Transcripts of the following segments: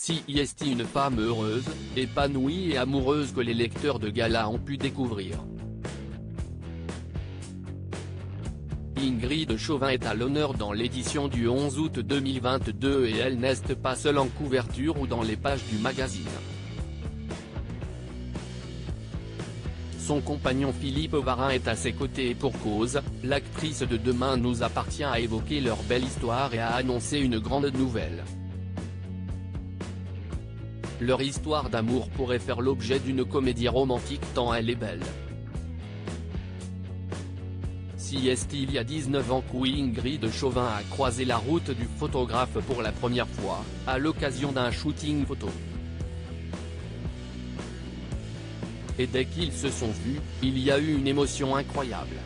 Si est une femme heureuse, épanouie et amoureuse que les lecteurs de Gala ont pu découvrir. Ingrid Chauvin est à l'honneur dans l'édition du 11 août 2022 et elle n'est pas seule en couverture ou dans les pages du magazine. Son compagnon Philippe Varin est à ses côtés et pour cause, l'actrice de Demain nous appartient a évoqué leur belle histoire et a annoncé une grande nouvelle. Leur histoire d'amour pourrait faire l'objet d'une comédie romantique tant elle est belle. Si il y a 19 ans qu'Ingrid Chauvin a croisé la route du photographe pour la première fois, à l'occasion d'un shooting photo. Et dès qu'ils se sont vus, il y a eu une émotion incroyable.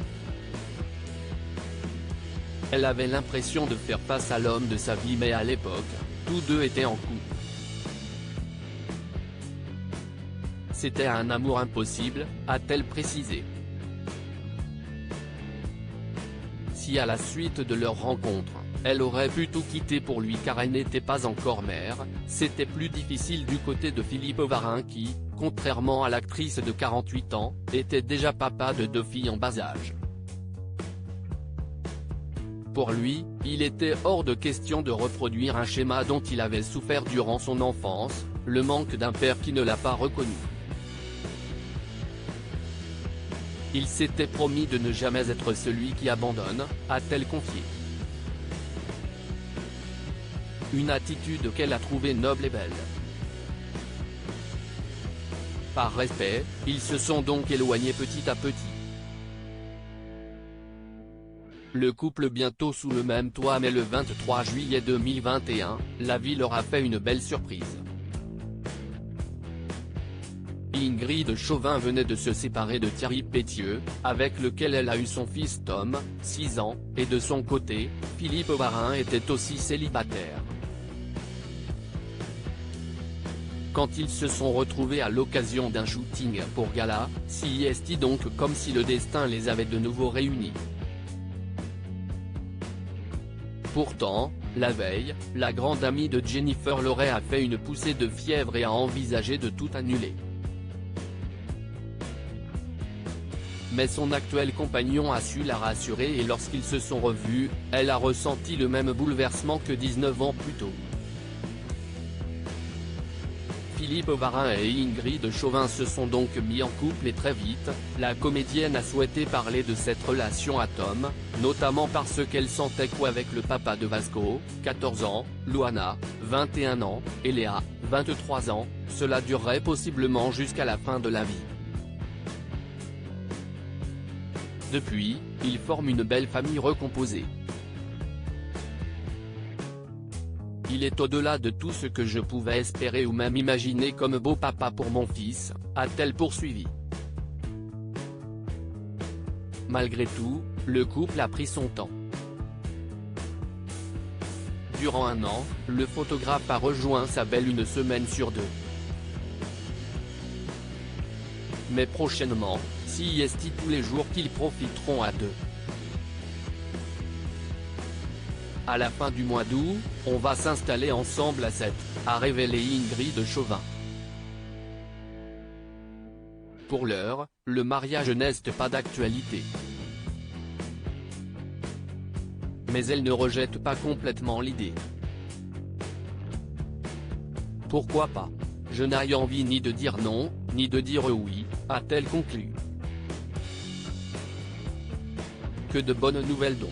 Elle avait l'impression de faire face à l'homme de sa vie mais à l'époque, tous deux étaient en couple. C'était un amour impossible, a-t-elle précisé. Si à la suite de leur rencontre, elle aurait pu tout quitter pour lui car elle n'était pas encore mère, c'était plus difficile du côté de Philippe Varin qui, contrairement à l'actrice de 48 ans, était déjà papa de 2 filles en bas âge. Pour lui, il était hors de question de reproduire un schéma dont il avait souffert durant son enfance, le manque d'un père qui ne l'a pas reconnu. Il s'était promis de ne jamais être celui qui abandonne, a-t-elle confié. Une attitude qu'elle a trouvée noble et belle. Par respect, ils se sont donc éloignés petit à petit. Le couple bientôt sous le même toit mais le 23 juillet 2021, la vie leur a fait une belle surprise. Ingrid Chauvin venait de se séparer de Thierry Pétieux, avec lequel elle a eu son fils Tom, 6 ans, et de son côté, Philippe Varin était aussi célibataire. Quand ils se sont retrouvés à l'occasion d'un shooting pour Gala, c'est donc comme si le destin les avait de nouveau réunis. Pourtant, la veille, la grande amie de Jennifer Lorey a fait une poussée de fièvre et a envisagé de tout annuler. Mais son actuel compagnon a su la rassurer et lorsqu'ils se sont revus, elle a ressenti le même bouleversement que 19 ans plus tôt. Philippe Varin et Ingrid Chauvin se sont donc mis en couple et très vite, la comédienne a souhaité parler de cette relation à Tom, notamment parce qu'elle sentait qu'avec le papa de Vasco, 14 ans, Luana, 21 ans, et Léa, 23 ans, cela durerait possiblement jusqu'à la fin de la vie. Depuis, ils forment une belle famille recomposée. Il est au-delà de tout ce que je pouvais espérer ou même imaginer comme beau papa pour mon fils, a-t-elle poursuivi. Malgré tout, le couple a pris son temps. Durant 1 an, le photographe a rejoint sa belle 1 semaine sur 2. Mais prochainement, c'est tous les jours qu'ils profiteront à 2. À la fin du mois d'août, on va s'installer ensemble à 7, a révélé Ingrid Chauvin. Pour l'heure, le mariage n'est pas d'actualité. Mais elle ne rejette pas complètement l'idée. Pourquoi pas? Je n'ai envie ni de dire non, ni de dire oui, a-t-elle conclu. Que de bonnes nouvelles donc.